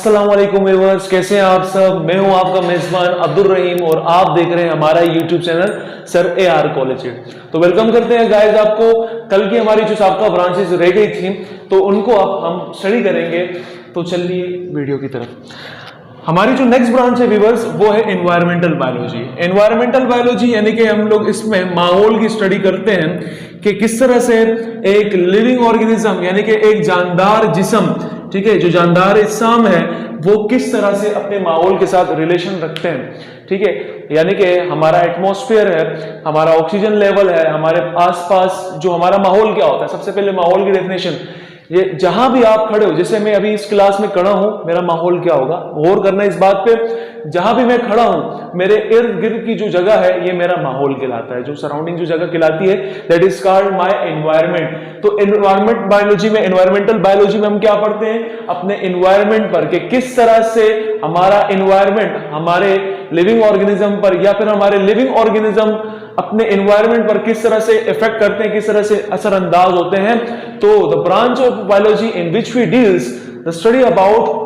अस्सलाम वालेकुम व्यूअर्स, कैसे हैं आप सब। मैं हूं आपका मेजबान अब्दुल रहीम और आप देख रहे हैं हमारा YouTube channel sir AR college. तो वेलकम करते हैं गाइस आपको। कल की हमारी जो साबका ब्रांचेस रह गई थी तो उनको अब हम स्टडी करेंगे। तो चलिए वीडियो की तरफ। हमारी जो नेक्स्ट ब्रांच है व्यूअर्स वो है एनवायरमेंटल बायोलॉजी। एनवायरमेंटल बायोलॉजी यानी कि हम लोग इसमें माहौल की स्टडी करते हैं कि किस तरह से एक लिविंग ऑर्गेनिज्म यानी कि एक जानदार जिस्म, ठीक है, जो जानदार इस्साम है वो किस तरह से अपने माहौल के साथ रिलेशन रखते हैं। ठीक है, यानी कि हमारा एटमॉस्फेयर है, हमारा ऑक्सीजन लेवल है, हमारे आसपास जो हमारा माहौल क्या होता है। सबसे पहले माहौल की डेफिनेशन, ये जहां भी आप खड़े हो, जैसे मैं अभी इस क्लास में खड़ा हूं, मेरा माहौल क्या होगा, गौर करना इस बात पे। जहां भी मैं खड़ा हूं मेरे इर्द गिर्द की जो जगह है ये मेरा माहौल कहलाता है, जो सराउंडिंग जो जगह कहलाती है that is called my environment. तो एनवायरनमेंट बायोलॉजी में, एनवायरमेंटल बायोलॉजी में हम क्या पढ़ते हैं, अपने एनवायरनमेंट पर कि किस तरह से हमारा एनवायरनमेंट हमारे लिविंग ऑर्गेनिज्म पर या फिर हमारे लिविंग ऑर्गेनिज्म अपने एनवायरनमेंट पर किस तरह से इफेक्ट करते हैं, किस तरह से असरअंदाज होते हैं। तो the branch of biology in which we deals the study about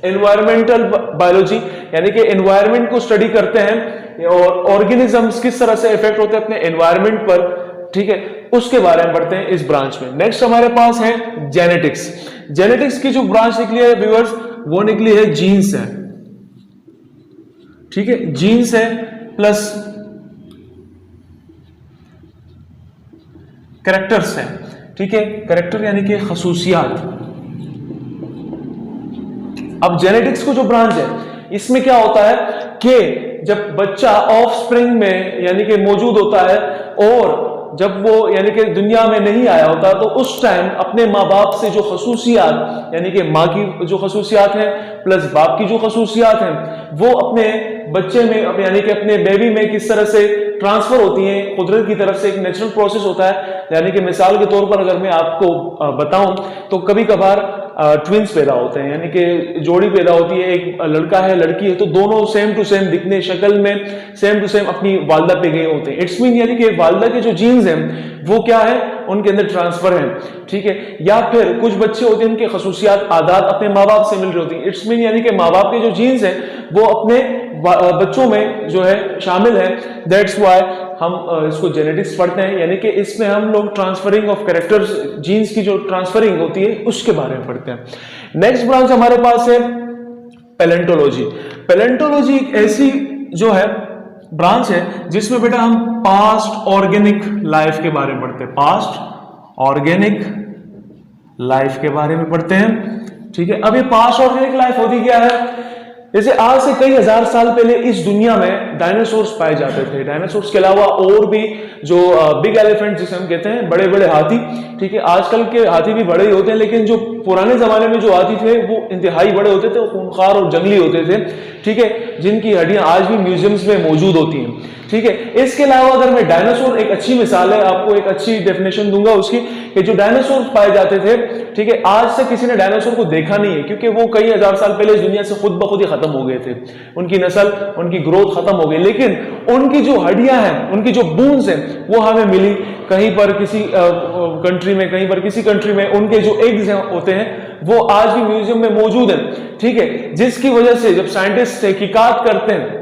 environmental biology यानी कि एनवायरनमेंट को स्टडी करते हैं और ऑर्गेनिजम्स किस तरह से इफेक्ट होते हैं अपने एनवायरनमेंट पर, ठीक है, उसके बारे में पढ़ते हैं इस ब्रांच में। नेक्स्ट हमारे पास है जेनेटिक्स। जेनेटिक्स की जो ब्रांच निकली है व्यूअर्स वो निकली है जीन्स है, ठीक है, जीन्स है प्लस कैरेक्टर्स है, ठीक है, कैरेक्टर यानी कि खसूसियात। अब जेनेटिक्स को जो ब्रांच है इसमें क्या होता है कि जब बच्चा ऑफस्प्रिंग में यानी कि मौजूद होता है और जब वो यानी कि दुनिया में नहीं आया होता तो उस टाइम अपने माँ बाप से जो खसूसियात यानी कि माँ की जो खसूसियात हैं प्लस बाप की जो खसूसियात हैं वो अपने बच्चे में यानी कि अपने बेबी में किस तरह से ट्रांसफर होती हैं। कुदरत की तरफ से एक नेचुरल प्रोसेस होता है। यानी कि मिसाल के तौर पर अगर मैं आपको बताऊं तो कभी कभार ट्विंस पैदा होते हैं यानी कि जोड़ी पैदा होती है, एक लड़का है लड़की है, तो दोनों सेम टू सेम दिखने शक्ल में सेम टू सेम अपनी वालदा पे गए होते हैं। इट्स मीन यानी कि वालदा के जो जीन्स हैं वो क्या है, उनके अंदर ट्रांसफर है, ठीक है। या फिर कुछ बच्चे होते हैं उनके खसूसियात आदात अपने माँ बाप से मिल रही होती है। इट्स मीन यानी कि माँ बाप के जो जीन्स हैं वो अपने बच्चों में जो है शामिल है। दैट्स व्हाई हम इसको जेनेटिक्स पढ़ते हैं, यानी कि इसमें हम लोग ट्रांसफरिंग ऑफ कैरेक्टर्स, जीन्स की जो ट्रांसफरिंग होती है उसके बारे में पढ़ते हैं। नेक्स्ट ब्रांच हमारे पास है पैलेंटोलॉजी। पैलेंटोलॉजी एक ऐसी जो है ब्रांच है जिसमें बेटा हम पास्ट ऑर्गेनिक लाइफ के बारे में पढ़ते हैं, पास्ट ऑर्गेनिक लाइफ के बारे में पढ़ते हैं, ठीक है। अब ये पास्ट ऑर्गेनिक लाइफ होती क्या है, जैसे आज से कई हजार साल पहले इस दुनिया में डायनासोर्स पाए जाते थे। डायनासोर्स के अलावा और भी जो बिग एलिफेंट जिसे हम कहते हैं, बड़े बड़े हाथी, ठीक है। आजकल के हाथी भी बड़े ही होते हैं लेकिन जो पुराने जमाने में जो हाथी थे वो इंतहाई बड़े होते थे, वो खूंखार और जंगली होते थे, ठीक है, जिनकी हड्डियां आज भी म्यूजियम्स में मौजूद होती हैं, ठीक है। इसके अलावा अगर मैं डायनासोर, एक अच्छी मिसाल है, आपको एक अच्छी डेफिनेशन दूंगा उसकी कि जो डायनासोर पाए जाते थे, ठीक है, आज से किसी ने डायनासोर को देखा नहीं है क्योंकि वो कई हजार साल पहले इस दुनिया से खुद ब खुद ही खत्म हो गए थे, उनकी नस्ल, उनकी ग्रोथ खत्म हो गई। लेकिन उनकी जो हड्डियां हैं, उनकी जो बोन्स हैं वो हमें मिली कहीं पर किसी कंट्री में, कहीं पर किसी कंट्री में। उनके जो एग्स होते हैं वो आज भी म्यूजियम में मौजूद हैं, ठीक है, जिसकी वजह से जब साइंटिस्ट तहकीकात करते हैं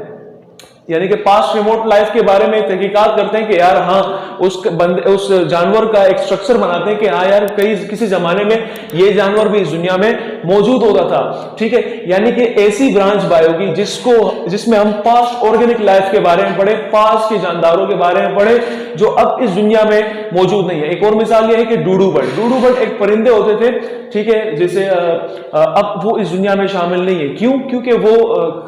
यानी कि पास्ट रिमोट लाइफ के बारे में तहकीकात करते हैं कि यार हाँ उस जानवर का एक स्ट्रक्चर बनाते हैं कि हाँ यार किसी जमाने में ये जानवर भी इस दुनिया में मौजूद होता था, ठीक है। यानी कि ऐसी ब्रांच बायो की जिसमें हम पास्ट ऑर्गेनिक लाइफ के बारे में पढ़े, पास्ट के जानदारों के बारे में पढ़े जो अब इस दुनिया में मौजूद नहीं है। एक और मिसाल ये है कि डूडू बर्ड। डूडू बर्ड एक परिंदे होते थे, ठीक है, जैसे अब वो इस दुनिया में शामिल नहीं है। क्यों? क्योंकि वो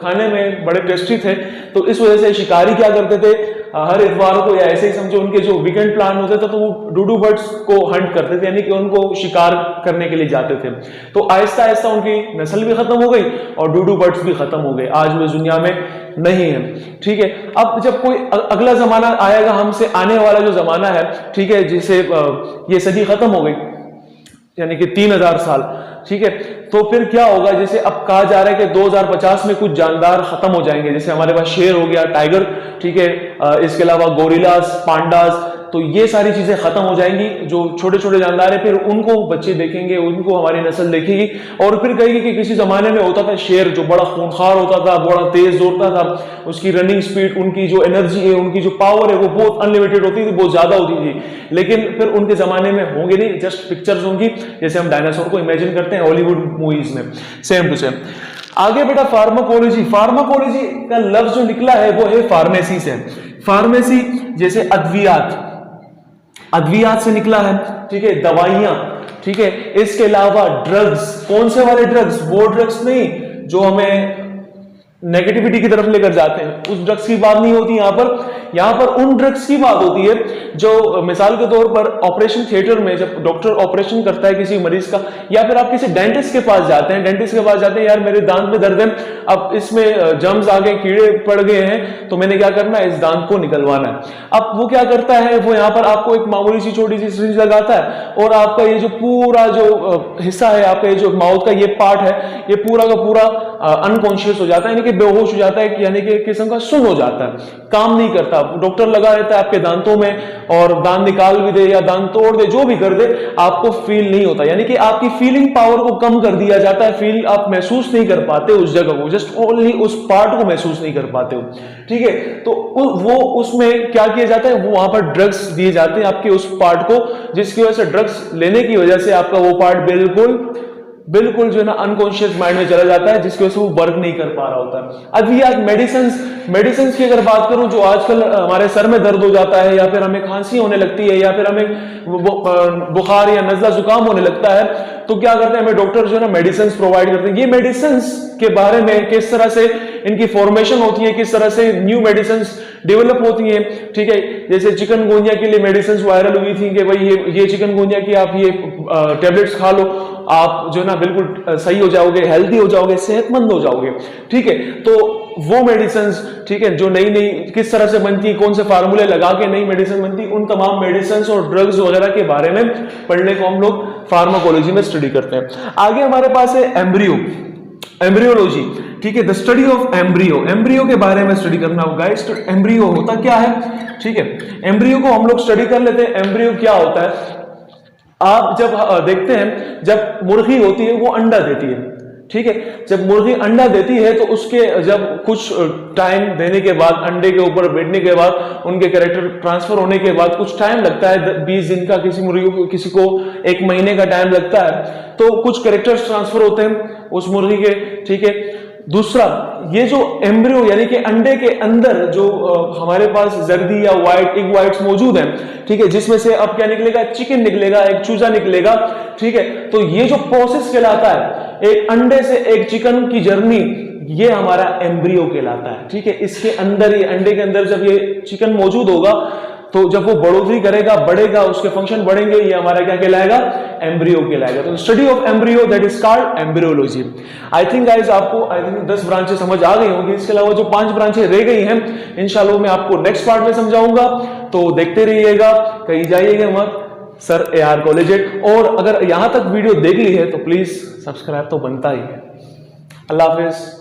खाने में बड़े टेस्टी थे, तो इस वजह से शिकारी क्या करते थे, हर इतवार को या ऐसे ही समझो उनके जो वीकेंड प्लान होते थे तो वो डूडू बर्ड्स को हंट करते थे, यानी कि उनको शिकार करने के लिए जाते थे। तो आहिस्ता आहिस्ता उनकी नस्ल भी खत्म हो गई और डूडू बर्ड्स भी खत्म हो गए, आज वो इस दुनिया में नहीं है, ठीक है। अब जब कोई अगला जमाना आएगा, हमसे आने वाला जो जमाना है, ठीक है, जिसे ये सदी खत्म हो गई यानी कि 3000 साल, ठीक है, तो फिर क्या होगा, जैसे अब कहा जा रहा है कि 2050 में कुछ जानदार खत्म हो जाएंगे, जैसे हमारे पास शेर हो गया, टाइगर, ठीक है, इसके अलावा गोरिल्लास, पांडास, तो ये सारी चीजें खत्म हो जाएंगी। जो छोटे छोटे जानदार है फिर उनको बच्चे देखेंगे, उनको हमारी नस्ल देखेगी और फिर कहेगी कि किसी जमाने में होता था शेर जो बड़ा खूंखार होता था, बड़ा तेज दौड़ता था, उसकी रनिंग स्पीड, उनकी जो एनर्जी है, उनकी जो पावर है वो बहुत अनलिमिटेड होती थी, बहुत ज्यादा होती थी। लेकिन फिर उनके जमाने में होंगे नहीं, जस्ट पिक्चर्स होंगी जैसे हम डायनासोर को इमेजिन करते हैं हॉलीवुड मूवीज में, सेम टू सेम। आगे बेटा फार्माकोलॉजी। फार्माकोलॉजी का लफ्ज जो निकला है वो है फार्मेसी से। फार्मेसी जैसे अद्वियात, अद्वियात से निकला है, ठीक है, दवाइयां, ठीक है। इसके अलावा ड्रग्स, कौन से वाले ड्रग्स? वो ड्रग्स नहीं जो हमें नेगेटिविटी की तरफ लेकर जाते हैं, उस ड्रग्स की बात नहीं होती यहां पर उन ड्रग्स की बात होती है जो मिसाल के तौर पर ऑपरेशन थिएटर में जब डॉक्टर ऑपरेशन करता है किसी मरीज का, या फिर आप किसी डेंटिस्ट के पास जाते हैं, डेंटिस्ट के पास जाते हैं, यार मेरे दांत में दर्द है, अब इसमें जर्म्स आ गए, कीड़े पड़ गए हैं, तो मैंने क्या करना है, इस दांत को निकलवाना है। अब वो क्या करता है, वो यहाँ पर आपको एक मामूली सी छोटी सी सिरिंज लगाता है और आपका ये जो पूरा जो हिस्सा है, आपका जो माउथ का ये पार्ट है, ये पूरा का पूरा अनकॉन्शियस हो जाता है, यानी कि बेहोश हो जाता है, यानी कि एक किस्म का सुन हो जाता है, काम नहीं करता। डॉक्टर लगा रहता है आपके दांतों में और दांत निकाल भी दे या दांत तोड़ दे, जो भी कर दे, आपको फील नहीं होता, यानी कि आपकी फीलिंग पावर को कम कर दिया जाता है, फील आप महसूस नहीं कर पाते उस जगह को, जस्ट ओनली उस पार्ट को महसूस नहीं कर पाते हो, ठीक है। तो वो उसमें क्या किया जाता है, वो वहां पर ड्रग्स दिए जाते हैं आपके उस पार्ट को, जिसकी वजह से ड्रग्स लेने की वजह से आपका वो पार्ट बिल्कुल जो है ना अनकॉन्शियस माइंड में चला जाता है, जिसकी वजह से वो वर्क नहीं कर पा रहा होता है। अब ये मेडिसिन की अगर बात करूं, जो आजकल हमारे सर में दर्द हो जाता है, या फिर हमें खांसी होने लगती है, या फिर हमें बुखार या नजला जुकाम होने लगता है, तो क्या करते हैं, हमें डॉक्टर जो है ना मेडिसिन प्रोवाइड करते हैं। ये मेडिसिन के बारे में किस तरह से इनकी फॉर्मेशन होती है, किस तरह से न्यू मेडिसिन डेवलप होती है, ठीक है। जैसे चिकनगुनिया के लिए मेडिसिन वायरल हुई थी कि भाई ये चिकनगुनिया की आप ये टेबलेट्स खा लो, आप जो ना बिल्कुल सही हो जाओगे, हेल्दी हो जाओगे, सेहतमंद हो जाओगे, ठीक है। तो वो मेडिसिन, ठीक है, जो नई किस तरह से बनती है, कौन से फार्मूले लगा के नई मेडिसिन बनती है, उन तमाम मेडिसिन और ड्रग्स वगैरह के बारे में पढ़ने को हम लोग फार्माकोलॉजी में स्टडी करते हैं। आगे हमारे पास है एम्ब्रियोलॉजी, ठीक है, द स्टडी ऑफ एम्ब्रियो के बारे में स्टडी करना होगा। एम्ब्रियो होता क्या है, ठीक है, एम्ब्रियो को हम लोग स्टडी कर लेते हैं। एम्ब्रियो क्या होता है, आप जब देखते हैं, जब मुर्गी होती है वो अंडा देती है, ठीक है। जब मुर्गी अंडा देती है तो उसके जब कुछ टाइम देने के बाद, अंडे के ऊपर बैठने के बाद, उनके कैरेक्टर ट्रांसफर होने के बाद कुछ टाइम लगता है, 20 दिन का किसी मुर्गी को, किसी को 1 महीने का टाइम लगता है, तो कुछ कैरेक्टर्स ट्रांसफर होते हैं उस मुर्गी के, ठीक है। दूसरा, ये जो एम्ब्रियो यानी कि अंडे के अंदर जो हमारे पास जर्दी या एग व्हाइट्स मौजूद हैं, ठीक है, जिसमें से अब क्या निकलेगा, चिकन निकलेगा, एक चूजा निकलेगा, ठीक है। तो ये जो प्रोसेस कहलाता है, एक अंडे से एक चिकन की जर्नी, ये हमारा एम्ब्रियो कहलाता है, ठीक है। इसके अंदर, ये अंडे के अंदर जब ये चिकन मौजूद होगा, तो जब वो बढ़ोतरी करेगा, बढ़ेगा, उसके फंक्शन बढ़ेंगे, ये हमारा क्या कहलाएगा, एम्ब्रियो कहलाएगा। तो study of embryo, that is called embryology. I think guys आपको 10 ब्रांचेस समझ आ गई होंगी। इसके अलावा जो 5 ब्रांचेस रह गई हैं, इंशाल्लाह मैं आपको नेक्स्ट पार्ट में समझाऊंगा, तो देखते रहिएगा, कहीं जाइएगा मत। Sir AR collegiate. और अगर यहां तक वीडियो देख ली है तो प्लीज सब्सक्राइब तो बनता ही है। अल्लाह हाफिज।